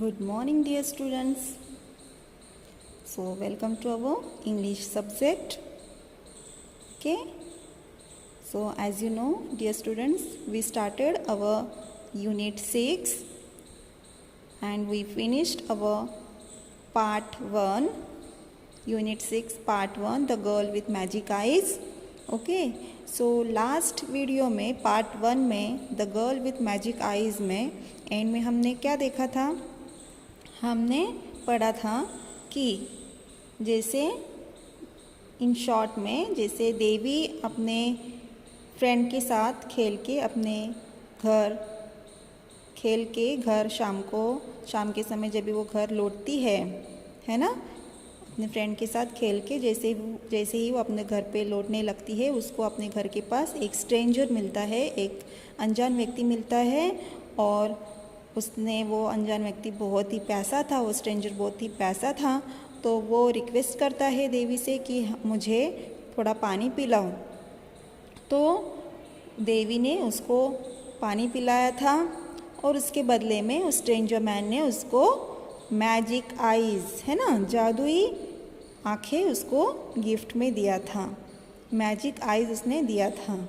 Good morning, dear students. So, welcome to our English subject. Okay. So, as you know, dear students, we started our Unit 6 and we finished our Part 1, Unit 6, Part 1, The Girl with Magic Eyes. Okay. So, last video में Part 1 में The Girl with Magic Eyes में and में हमने क्या देखा था? हमने पढ़ा था कि जैसे इन शॉर्ट में जैसे देवी अपने फ्रेंड के साथ खेल के घर शाम के समय जब भी वो घर लौटती है ना, अपने फ्रेंड के साथ खेल के जैसे ही वो अपने घर पे लौटने लगती है, उसको अपने घर के पास एक स्ट्रेंजर मिलता है, एक अनजान व्यक्ति मिलता है और वो अनजान व्यक्ति बहुत ही पैसा था, वो स्ट्रेंजर बहुत ही पैसा था, तो वो रिक्वेस्ट करता है देवी से कि मुझे थोड़ा पानी पिलाओ। तो देवी ने उसको पानी पिलाया था और उसके बदले में उस स्ट्रेंजर मैन ने उसको मैजिक आईज़ है ना, जादुई आँखें उसको गिफ्ट में दिया था, मैजिक आईज़ उसने दिया था।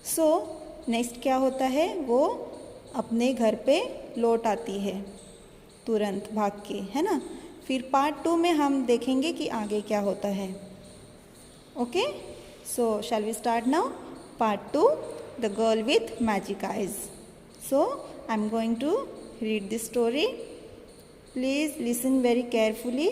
सो नेक्स्ट क्या होता है, वो अपने घर पे लौट आती है तुरंत भाग के, है ना। फिर पार्ट 2 में हम देखेंगे कि आगे क्या होता है। Okay, so shall we start now part 2, the girl with magic eyes. So I am going to read this story, please listen very carefully.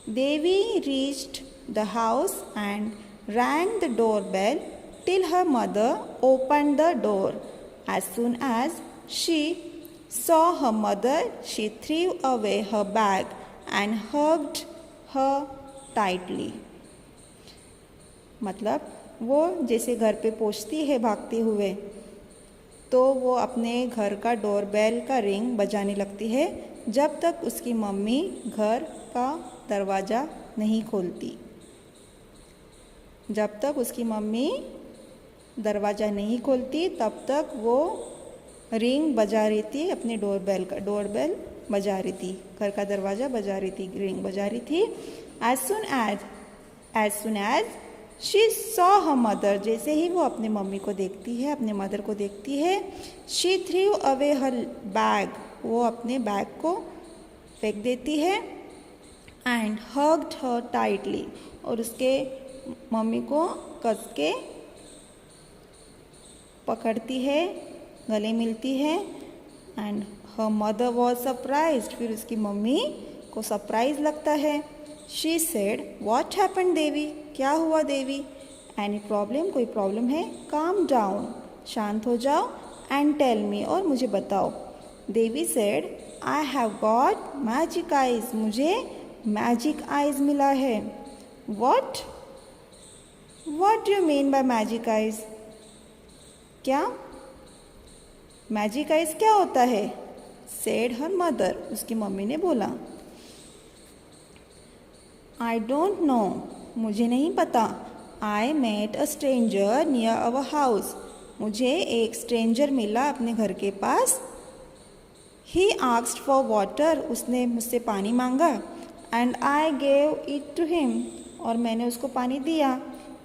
Devi reached the house and rang the doorbell till her mother opened the door. As soon as she saw her mother, she threw away her bag and hugged her tightly. मतलब वो जैसे घर पे पहुंचती है भागते हुए, तो वो अपने घर का डोरबेल का रिंग बजाने लगती है जब तक उसकी मम्मी घर का दरवाज़ा नहीं खोलती। जब तक उसकी मम्मी दरवाज़ा नहीं खोलती तब तक वो रिंग बजा रही थी, अपने डोरबेल बजा रही थी, घर का दरवाज़ा बजा रही थी, रिंग बजा रही थी। as soon as she saw her mother, जैसे ही वो अपने मम्मी को देखती है, अपने मदर को देखती है, she threw away her bag, वो अपने बैग को फेंक देती है, and hugged her tightly, और उसके मम्मी को कस के पकड़ती है, गले मिलती है। And her mother was surprised, फिर उसकी मम्मी को सरप्राइज लगता है। शी सेड व्हाट हैपेंड देवी, क्या हुआ देवी? एनी प्रॉब्लम, कोई प्रॉब्लम है? काम डाउन, शांत हो जाओ, एंड टेल मी, और मुझे बताओ। Devi said I have got magic eyes, मुझे मैजिक आईज मिला है। What do you mean by magic eyes? क्या मैजिक आइज क्या होता है? सेड हर मदर, उसकी मम्मी ने बोला। आई डोंट नो, मुझे नहीं पता। I met a stranger near our house, मुझे एक स्ट्रेंजर मिला अपने घर के पास। ही आस्क्ड फॉर वाटर, उसने मुझसे पानी मांगा। And I gave it to him, और मैंने उसको पानी दिया।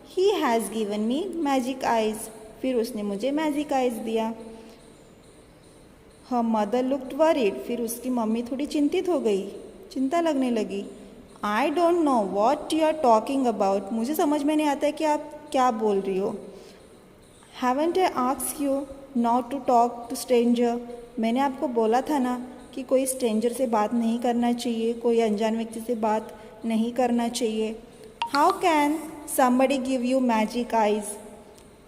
He has given me magic eyes, फिर उसने मुझे मैजिक आइज दिया। हर मदर लुक्ड वरीड, फिर उसकी मम्मी थोड़ी चिंतित हो गई, चिंता लगने लगी। I don't know what you are talking about, मुझे समझ में नहीं आता है कि आप क्या बोल रही हो। Haven't I asked you not to talk to stranger, मैंने आपको बोला था ना कि कोई स्ट्रेंजर से बात नहीं करना चाहिए, कोई अनजान व्यक्ति से बात नहीं करना चाहिए। How can somebody give you magic eyes,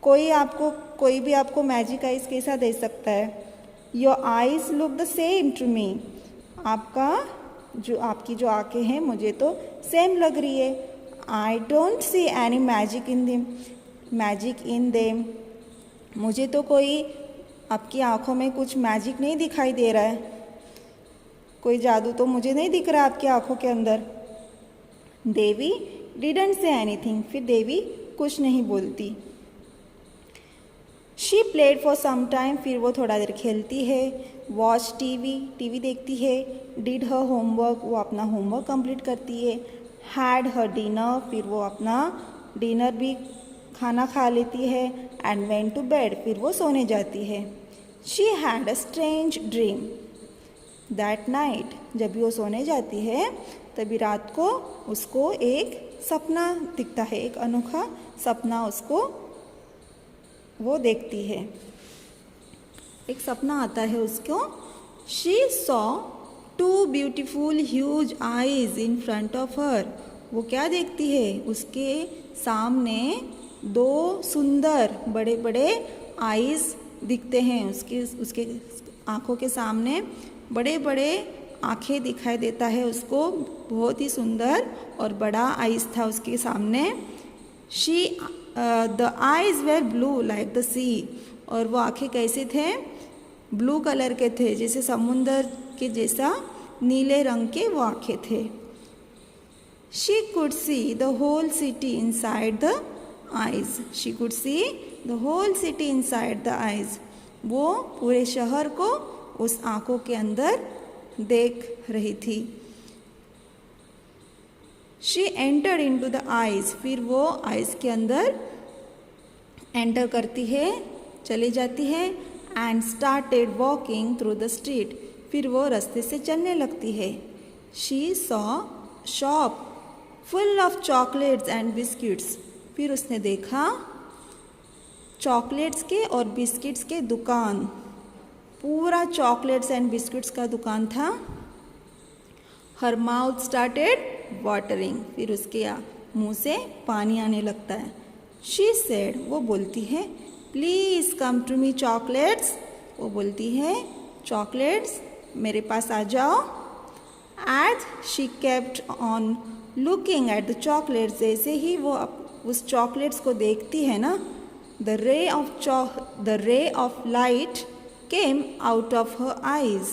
कोई भी आपको मैजिक आइज कैसा दे सकता है? Your eyes look the same to me, आपकी जो आँखें हैं मुझे तो सेम लग रही है। I don't see any magic in them, मुझे तो कोई आपकी आँखों में कुछ मैजिक नहीं दिखाई दे रहा है, कोई जादू तो मुझे नहीं दिख रहा आपकी आँखों के अंदर। देवी डिडंट से एनीथिंग, फिर देवी कुछ नहीं बोलती। She played for some time, फिर वो थोड़ा देर खेलती है। वॉच टीवी, टीवी देखती है। डिड हर होमवर्क, वो अपना होमवर्क कंप्लीट करती है। हैड हर डिनर, फिर वो अपना डिनर भी खाना खा लेती है। एंड वेंट टू बेड, फिर वो सोने जाती है। She had a strange dream that night, जब भी वो सोने जाती है तभी रात को उसको एक सपना दिखता है, एक अनोखा सपना उसको वो देखती है, एक सपना आता है उसको। She saw two beautiful huge eyes in front of her, वो क्या देखती है, उसके सामने दो सुंदर बड़े बड़े आईज दिखते हैं, उसके आँखों के सामने बड़े बड़े आँखें दिखाई देता है उसको, बहुत ही सुंदर और बड़ा आईज था उसके सामने। She the eyes were blue like the sea, और वो आँखें कैसे थे, ब्लू कलर के थे, जैसे समुंदर के जैसा नीले रंग के वो आँखें थे। She could see the whole city inside the eyes, she could see the whole city inside the eyes, वो पूरे शहर को उस आँखों के अंदर देख रही थी। She entered into the eyes, फिर वो आईज के अंदर एंटर करती है, चली जाती है। And started walking through the street, फिर वो रास्ते से चलने लगती है। She saw shop full of chocolates and biscuits, फिर उसने देखा चॉकलेट्स के और बिस्किट्स के दुकान, पूरा चॉकलेट्स एंड बिस्किट्स का दुकान था। हर माउथ स्टार्टेड वाटरिंग, फिर उसके मुंह से पानी आने लगता है। शी सेड, वो बोलती है, please come to me chocolates, वो बोलती है चॉकलेट्स मेरे पास आ जाओ। As she kept on looking at the chocolates, जैसे ही वो उस चॉकलेट्स को देखती है ना, the ray of light came out of her eyes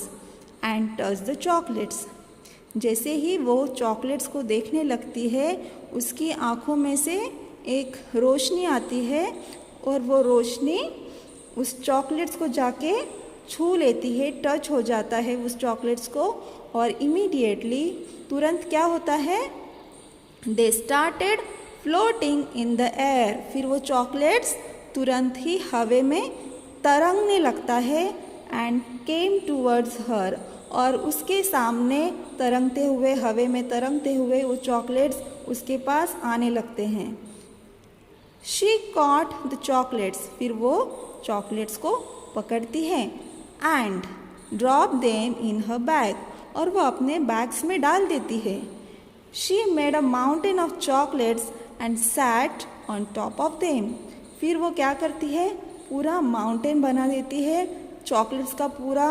and touch the chocolates, जैसे ही वो चॉकलेट्स को देखने लगती है उसकी आँखों में से एक रोशनी आती है और वो रोशनी उस चॉकलेट्स को जाके छू लेती है, टच हो जाता है उस चॉकलेट्स को, और इमीडिएटली तुरंत क्या होता है, they started floating in the air, फिर वो चॉकलेट्स तुरंत ही हवा में तरंगने लगता है। एंड केम टूवर्ड्स हर, और उसके सामने तरंगते हुए, हवा में तरंगते हुए वो चॉकलेट्स उसके पास आने लगते हैं। शी कॉट द चॉकलेट्स, फिर वो चॉकलेट्स को पकड़ती है। And drop them in her bag, और वो अपने बैग्स में डाल देती है। She made a mountain of chocolates and sat on top of them, फिर वो क्या करती है, पूरा माउंटेन बना देती है, चॉकलेट्स का पूरा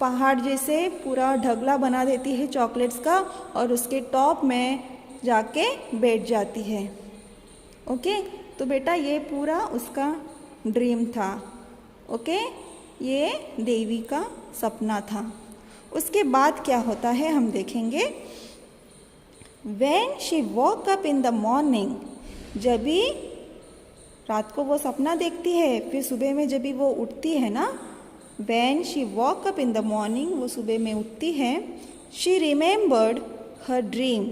पहाड़ जैसे पूरा ढगला बना देती है चॉकलेट्स का, और उसके टॉप में जाके बैठ जाती है। ओके, तो बेटा ये पूरा उसका ड्रीम था। ओके, ये देवी का सपना था। उसके बाद क्या होता है हम देखेंगे। When she woke up in the morning, जब भी रात को वो सपना देखती है, फिर सुबह में जब भी वो उठती है ना, When she woke up in the morning, वो सुबह में उठती है, she remembered her dream,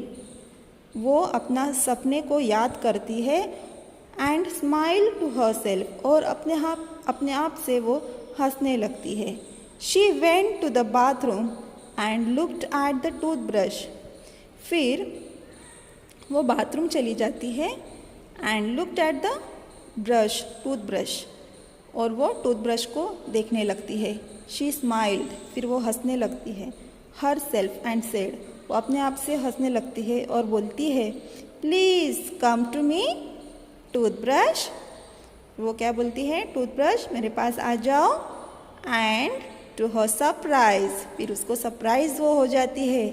वो अपना सपने को याद करती है। एंड स्माइल टू herself, और अपने आप से वो हंसने लगती है। She went to the bathroom and looked at the toothbrush, फिर वो बाथरूम चली जाती है। And looked at the brush, toothbrush, और वो टूथब्रश को देखने लगती है। शी स्माइल्ड, फिर वो हंसने लगती है। हर सेल्फ एंड सेड, वो अपने आप से हंसने लगती है और बोलती है, please come to me toothbrush, वो क्या बोलती है, टूथब्रश मेरे पास आ जाओ। एंड टू हर सरप्राइज, फिर उसको सरप्राइज वो हो जाती है।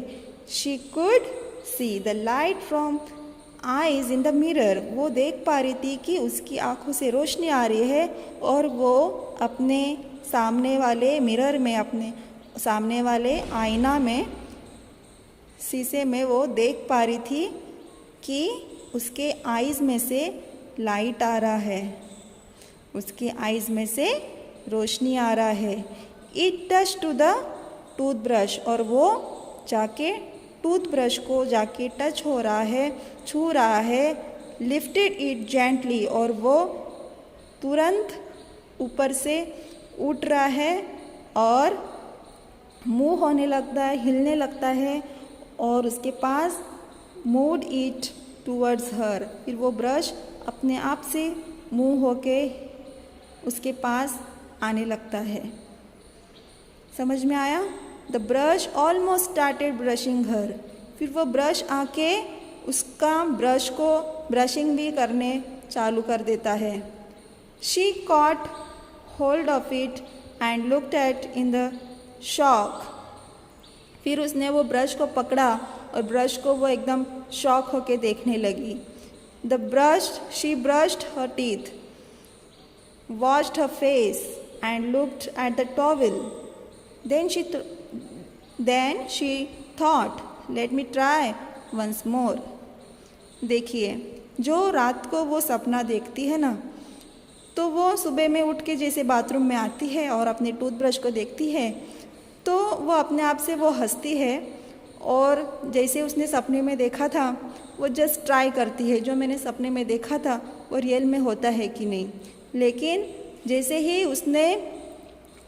She could see the light from eyes in the mirror, वो देख पा रही थी कि उसकी आंखों से रोशनी आ रही है, और वो अपने सामने वाले मिरर में, अपने सामने वाले आईना में, शीशे में वो देख पा रही थी कि उसके आईज में से लाइट आ रहा है। उसके आईज में से रोशनी आ रहा है। It touch to the toothbrush, और वो जाके टूथब्रश को जाके टच हो रहा है, छू रहा है। लिफ्टेड इट जेंटली, और वो तुरंत ऊपर से उठ रहा है और मूव होने लगता है, हिलने लगता है, और उसके पास मूव इट टूवर्ड्स हर। फिर वो ब्रश अपने आप से मूव होके उसके पास आने लगता है। समझ में आया? The brush almost started brushing her. फिर वो ब्रश आके उसका ब्रश को ब्रशिंग भी करने चालू कर देता है। She cot hold of it and looked eight in the shock. फिर उसने वो ब्रश को पकड़ा और ब्रश को वो एकदम शॉक होके देखने लगी। She brushed her teeth, washed her face and looked at the towel. Then she thought, let me try once more. देखिए, जो रात को वो सपना देखती है ना, तो वो सुबह में उठ के जैसे बाथरूम में आती है और अपने टूथब्रश को देखती है, तो वो अपने आप से वो हंसती है, और जैसे उसने सपने में देखा था वो जस्ट ट्राई करती है, जो मैंने सपने में देखा था वो रियल में होता है कि नहीं। लेकिन जैसे ही उसने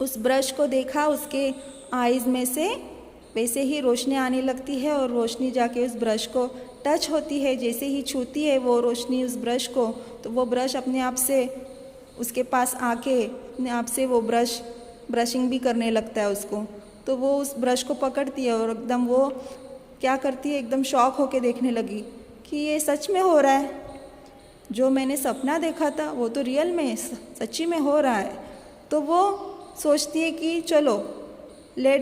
उस ब्रश को देखा उसके आईज़ में से, वैसे ही रोशनी आने लगती है, और रोशनी जाके उस ब्रश को टच होती है। जैसे ही छूती है वो रोशनी उस ब्रश को, तो वो ब्रश अपने आप से उसके पास आके अपने आप से वो ब्रशिंग भी करने लगता है उसको। तो वो उस ब्रश को पकड़ती है और एकदम वो क्या करती है, एकदम शॉक होके देखने लगी कि ये सच में हो रहा है, जो मैंने सपना देखा था वो तो रियल में सच्ची में हो रहा है। तो वो सोचती है कि चलो let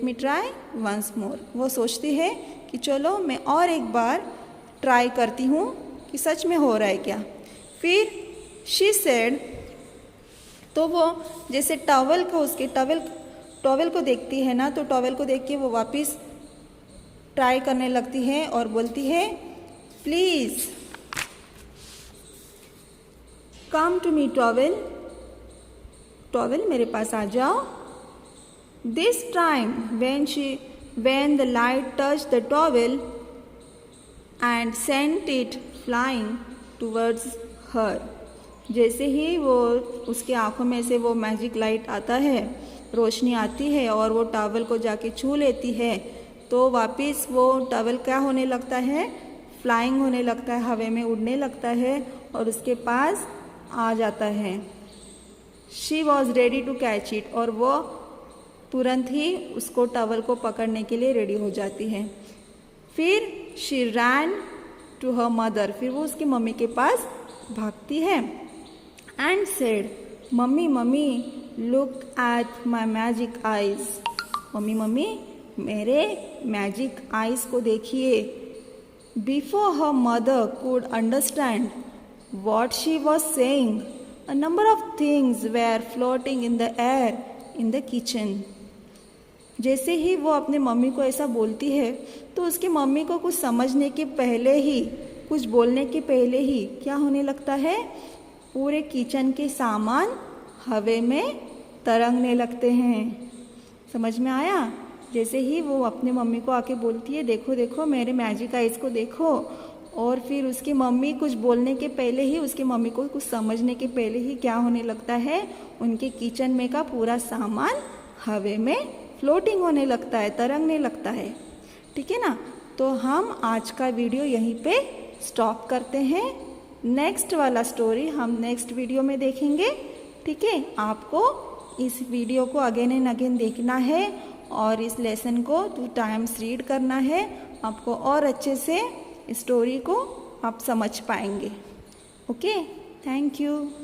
me try once more. वो सोचती है कि चलो मैं और एक बार ट्राई करती हूँ कि सच में हो रहा है क्या। फिर शी सेड, तो वो जैसे टॉवल को देखती है ना, तो टॉवल को देख के वो वापस ट्राई करने लगती है और बोलती है, please come to me towel मेरे पास आ जाओ। This time when the light touched the towel and sent it flying towards her, जैसे ही वो उसके आँखों में से वो मैजिक लाइट आता है, रोशनी आती है और वो टॉवल को जाके छू लेती है, तो वापस वो टॉवल क्या होने लगता है, फ्लाइंग होने लगता है, हवा में उड़ने लगता है और उसके पास आ जाता है। She was ready to catch it, और वो तुरंत ही उसको टॉवल को पकड़ने के लिए रेडी हो जाती है। फिर she ran to her mother, फिर वो उसकी मम्मी के पास भागती है and said, mummy look at my magic eyes. Mummy मेरे मैजिक आइज को देखिए। Before her mother could understand what she was saying, a number of things were floating in the air in the kitchen. जैसे ही वो अपने mummy को ऐसा बोलती है, तो उसकी मम्मी को कुछ समझने के पहले ही, कुछ बोलने के पहले ही क्या होने लगता है, पूरे किचन के सामान हवा में तरंगने लगते हैं। समझ में आया? जैसे ही वो अपने मम्मी को आके बोलती है, देखो मेरे मैजिक आइज को देखो, और फिर उसकी मम्मी कुछ बोलने के पहले ही, उसकी मम्मी को कुछ समझने के पहले ही क्या होने लगता है, उनके किचन में का पूरा सामान हवा में फ्लोटिंग होने लगता है, तरंगने लगता है। ठीक है ना? तो हम आज का वीडियो यहीं पे स्टॉप करते हैं। नेक्स्ट वाला स्टोरी हम नेक्स्ट वीडियो में देखेंगे। ठीक है? आपको इस वीडियो को अगेन एंड अगेन देखना है और इस लेसन को 2 टाइम्स रीड करना है, आपको और अच्छे से स्टोरी को आप समझ पाएंगे। Okay, thank you.